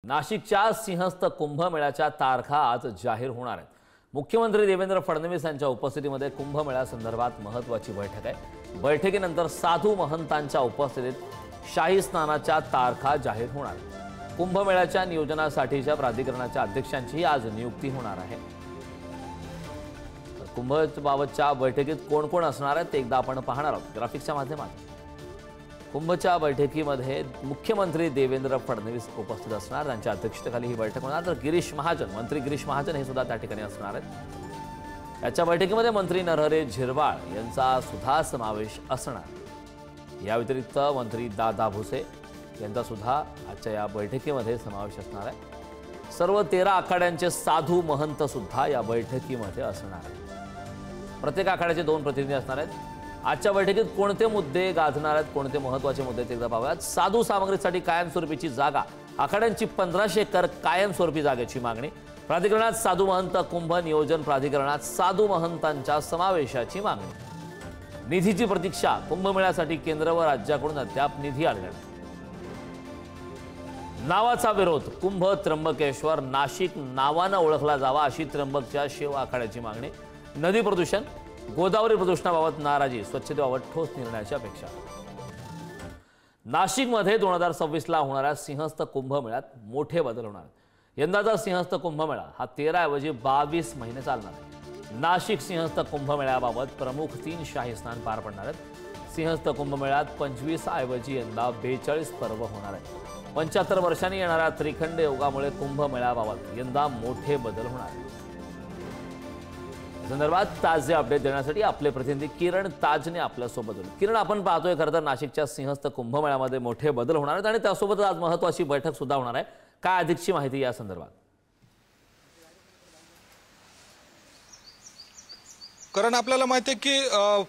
नाशिकच्या सिंहस्थ कुंभमेळ्याच्या तारखा आज जाहीर होणार आहेत। मुख्यमंत्री देवेंद्र फडणवीस यांच्या उपस्थितीमध्ये कुंभमेळ्यासंदर्भात महत्त्वाची बैठक आहे। बैठकीनंतर साधू महंतांच्या उपस्थितीत शाही स्नानाच्या तारखा जाहीर होणार आहेत। कुंभमेळ्याच्या नियोजनासाठीच्या प्राधिकरणाच्या अध्यक्षांची आज नियुक्ती होणार आहे। कुंभबाबतच्या बैठकीत कोण कोण असणार आहेत ते एकदा आपण पाहणार आहोत ग्राफिक्सच्या माध्यमातून। कुंभच्या बैठकीमध्ये मुख्यमंत्री देवेंद्र फडणवीस उपस्थित असणार, त्यांच्या अध्यक्षतेखाली ही बैठक होणार। तर मंत्री गिरीश महाजन हे सुद्धा त्या ठिकाणी असणार आहेत। याच्या बैठकीमध्ये मंत्री नरहरी झिरवाळ यांचा सुद्धा समावेश असणार। या व्यतिरिक्त मंत्री दादा भुसे यांचा सुद्धा आजच्या या बैठकीमध्ये समावेश असणार आहे। सर्व 13 आखाड्यांचे साधू महंत सुद्धा या बैठकीमध्ये असणार आहेत। प्रत्येक आखाड्याचे 2 प्रतिनिधी असणार आहेत। आजच्या बैठकीत कोणते मुद्दे गाजणार आहेत, कोणते महत्त्वाचे मुद्दे ते एकदा पाहूयात। साधू सामग्रीसाठी कायमस्वरूपीची जागा, आखाड्यांची 1500 एकर कायमस्वरूपी जागेची मागणी, प्राधिकरणात साधू महंत, कुंभ नियोजन प्राधिकरणात साधू महंतांच्या समावेशाची मागणी, निधीची प्रतीक्षा, कुंभमेळ्यासाठी केंद्र व राज्याकडून अद्याप निधी आलेला नाही। नावाचा विरोध, कुंभ त्र्यंबकेश्वर नाशिक नावानं ओळखला जावा अशी त्र्यंबकच्या शिव आखाड्याची मागणी, नदी प्रदूषण, गोदावरी प्रदूषणाबाबत नाराजी, स्वच्छतेबाबत ठोस निर्णयाची अपेक्षा। नाशिकमध्ये 2026 ला होणाऱ्या सिंहस्थ कुंभमेळ्यात मोठे बदल होणार आहेत। यंदाचा सिंहस्थ कुंभमेळा हा 13 ऐवजी 22 महिने चालणार आहे। नाशिक सिंहस्थ कुंभमेळ्याबाबत प्रमुख 3 शाही स्नान पार पडणार आहेत। सिंहस्थ कुंभमेळ्यात 25 ऐवजी यंदा 42 पर्व होणार आहेत। 75 वर्षांनी येणाऱ्या त्रिखंड योगामुळे कुंभमेळ्याबाबत यंदा मोठे बदल होणार आहेत। संदर्भात ताजे अपडेट देण्यासाठी आपले प्रतिनिधी किरण ताजने आपल्यासोबत होते। किरण, आपण पाहतोय खरं तर नाशिकच्या सिंहस्थ कुंभमेळ्यामध्ये मोठे बदल होणार आहेत आणि त्यासोबतच आज महत्त्वाची बैठक सुद्धा होणार आहे। काय अधिकची माहिती या संदर्भात? कारण आपल्याला माहिती आहे की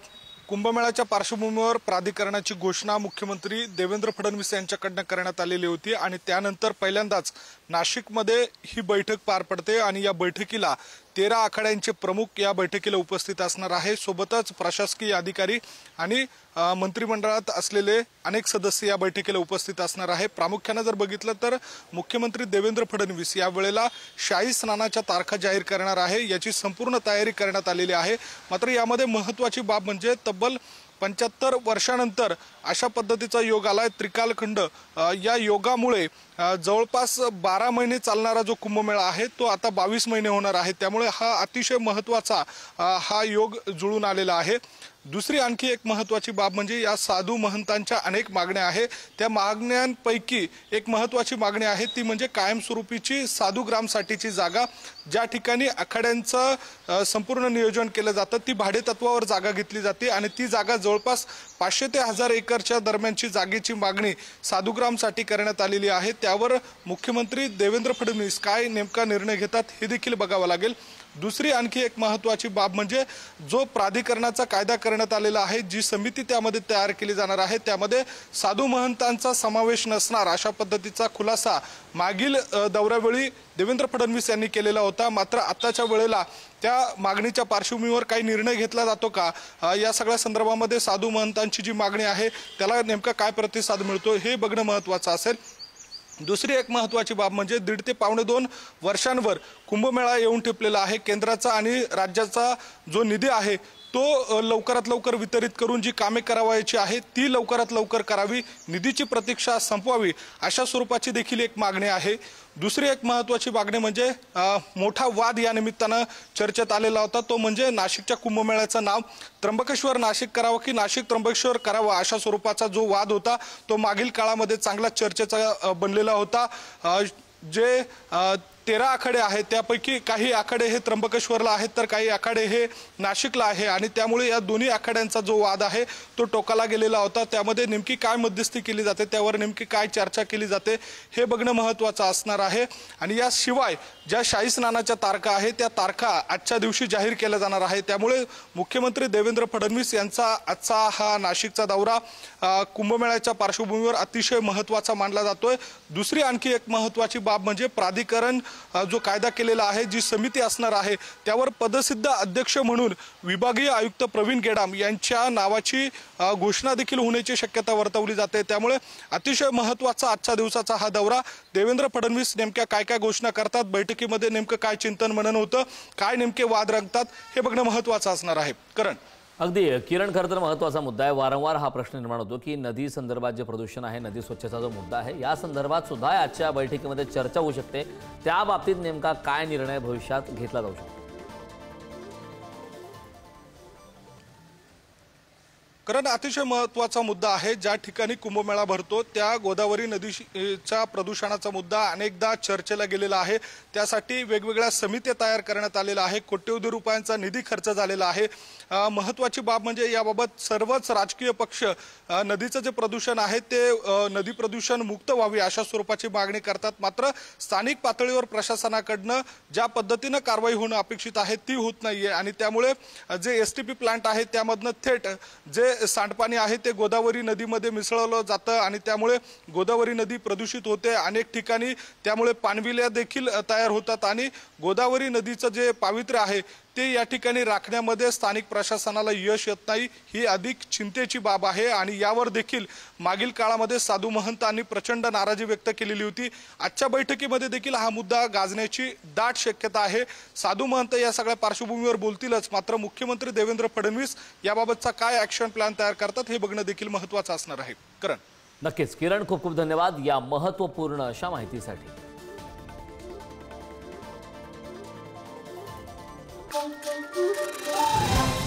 कुंभमेळ्याच्या पार्श्वभूमीवर प्राधिकरणाची घोषणा मुख्यमंत्री देवेंद्र फडणवीस यांच्याकडून करण्यात आलेली होती आणि त्यानंतर पहिल्यांदाच नाशिकमध्ये ही बैठक पार पडते आणि या बैठकीला 13 आखाड्यांचे प्रमुख या बैठकीला उपस्थित असणार आहे। सोबतच प्रशासकीय अधिकारी आणि मंत्रिमंडळात असलेले अनेक सदस्य या बैठकीला उपस्थित असणार आहे। प्रामुख्याने जर बघितलं तर मुख्यमंत्री देवेंद्र फडणवीस या वेळेला शाही स्नानाच्या तारखा जाहीर करणार आहे, याची संपूर्ण तयारी करण्यात आलेली आहे। मात्र यामध्ये महत्त्वाची बाब म्हणजे तब्बल 75 वर्षानंतर अशा पद्धतीचा योग आलाय त्रिकालखंड। या योगामुळे जवळपास 12 महिने चालणारा जो कुंभमेळा आहे तो आता 22 महिने होणार आहे। त्यामुळे हा अतिशय महत्त्वाचा हा योग जुळून आलेला आहे। दुसरी आणखी एक महत्त्वाची बाब म्हणजे या साधू महंतांच्या अनेक मागण्या आहेत। त्या मागण्यांपैकी एक महत्त्वाची मागणी आहे ती म्हणजे कायमस्वरूपीची साधूग्रामसाठीची जागा, ज्या ठिकाणी आखाड्यांचं संपूर्ण नियोजन केलं जातं ती भाडेतत्वावर जागा घेतली जाते आणि ती जागा जवळपास 500 ते 1000 एकरच्या दरम्यानची जागेची मागणी साधूग्रामसाठी करण्यात आलेली आहे। त्यावर मुख्यमंत्री देवेंद्र फडणवीस काय नेमका निर्णय घेतात हे देखील बघावं लागेल। दुसरी आणखी एक महत्त्वाची बाब म्हणजे जो प्राधिकरणाचा कायदा करण्यात आलेला आहे, जी समिती त्यामध्ये तयार केली जाणार आहे त्यामध्ये साधू महंतांचा समावेश नसणार अशा पद्धतीचा खुलासा मागील दौऱ्यावेळी देवेंद्र फडणवीस यांनी केलेला होता। मात्र आताच्या वेळेला त्या मागणीच्या पार्श्वभूमीवर काही निर्णय घेतला जातो का, या सगळ्या संदर्भामध्ये साधू महंतांची जी मागणी आहे त्याला नेमका काय प्रतिसाद मिळतो हे बघणं महत्त्वाचं असेल। दुसरी एक महत्त्वाची बाब म्हणजे 1.5 ते 2.5 वर्षांवर कुंभमेळा येऊन ठेपलेला आहे। केंद्राचा आणि राज्याचा जो निधी आहे तो लवकरात लवकर वितरित करून जी कामे करावायची आहे ती लवकरात लवकर करावी, निधीची प्रतीक्षा संपवावी अशा स्वरूपाची देखील एक मागणी आहे। दुसरी एक महत्त्वाची मागणी म्हणजे मोठा वाद या निमित्तानं चर्चेत आलेला होता, तो म्हणजे नाशिकच्या कुंभमेळ्याचं नाव त्र्यंबकेश्वर नाशिक करावं की नाशिक त्र्यंबकेश्वर करावं अशा स्वरूपाचा जो वाद होता तो मागील काळामध्ये चांगला चर्चेचा बनलेला होता। जे 13 आखाडे आहेत त्यापैकी काही आखाडे हे त्र्यंबकेश्वरला आहेत तर काही आखाडे हे नाशिकला आहे आणि त्यामुळे या दोन्ही आखाड्यांचा जो वाद आहे तो टोकाला गेलेला होता। त्यामध्ये नेमकी काय मध्यस्थी केली जाते, त्यावर नेमकी काय चर्चा केली जाते हे बघणं महत्त्वाचं असणार आहे। आणि याशिवाय ज्या शाही स्नानाच्या तारखा आहेत त्या तारखा आजच्या दिवशी जाहीर केल्या जाणार आहे। त्यामुळे मुख्यमंत्री देवेंद्र फडणवीस यांचा आजचा हा नाशिकचा दौरा कुंभमेळ्याच्या पार्श्वभूमीवर अतिशय महत्त्वाचा मानला जातोय। दुसरी आणखी एक महत्त्वाची बाब म्हणजे प्राधिकरण जो कायदा केलेला आहे, जी समिती असणार आहे त्यावर पदसिद्ध अध्यक्ष म्हणून विभागीय आयुक्त प्रवीण गेडाम यांच्या नावाची घोषणा देखील होण्याची शक्यता वर्तवली जाते। त्यामुळे अतिशय महत्त्वाचा आजच्या दिवसाचा हा दौरा। देवेंद्र फडणवीस नेमक्या काय काय घोषणा करतात, बैठकीमध्ये नेमकं काय चिंतन मनन होतं, काय नेमके वाद रंगतात हे बघणं महत्त्वाचं असणार आहे। करण अगदी किरण, खरं तर महत्त्वाचा मुद्दा आहे। वारंवार हा प्रश्न निर्माण होतो की नदी संदर्भात जे प्रदूषण आहे, नदी स्वच्छता जो मुद्दा आहे, या संदर्भात सुद्धा आजच्या बैठकीमध्ये चर्चा होऊ शकते। त्या बाबतीत नेमका काय निर्णय भविष्यात घेतला जाऊ शकतो? कारण अतिशय महत्त्वाचा मुद्दा आहे। ज्या ठिकाणी कुंभमेळा भरतो त्या गोदावरी नदीच्या प्रदूषणाचा मुद्दा अनेकदा चर्चेला गेलेला आहे। त्यासाठी वेगवेगळ्या समित्या तयार करण्यात आलेल्या आहे, कोट्यवधी रुपयांचा निधी खर्च झालेला आहे। महत्त्वाची बाब म्हणजे याबाबत सर्वच राजकीय पक्ष नदीचं जे प्रदूषण आहे ते नदी प्रदूषण मुक्त व्हावी अशा स्वरूपाची मागणी करतात। मात्र स्थानिक पातळीवर प्रशासनाकडनं ज्या पद्धतीनं कारवाई होणं अपेक्षित आहे ती होत नाहीये आणि त्यामुळे जे एसटीपी प्लांट आहे त्यामधनं थेट जे सांडपाणी आहे ते गोदावरी नदीमध्ये मिसळलं जातं आणि त्यामुळे गोदावरी नदी प्रदूषित होते। अनेक ठिकाणी त्यामुळे पाणविल्या देखील तयार होतात आणि गोदावरी नदीचं जे पावित्र्य आहे ते या ठिकाणी राखण्यामध्ये स्थानिक प्रशासनाला यश येत नाही, ही अधिक चिंतेची बाब आहे। आणि यावर देखील मागील काळामध्ये साधू महंतांनी प्रचंड नाराजी व्यक्त केलेली होती। आजच्या बैठकीमध्ये देखील हा मुद्दा गाजण्याची दाट शक्यता आहे। साधू महंत या सगळ्या पार्श्वभूमीवर बोलतीलच, मात्र मुख्यमंत्री देवेंद्र फडणवीस याबाबतचा काय ॲक्शन प्लॅन तयार करतात हे बघणं देखील महत्त्वाचं असणार आहे। करण नक्कीच किरण, खूप खूप धन्यवाद या महत्त्वपूर्ण अशा माहितीसाठी। Thank you.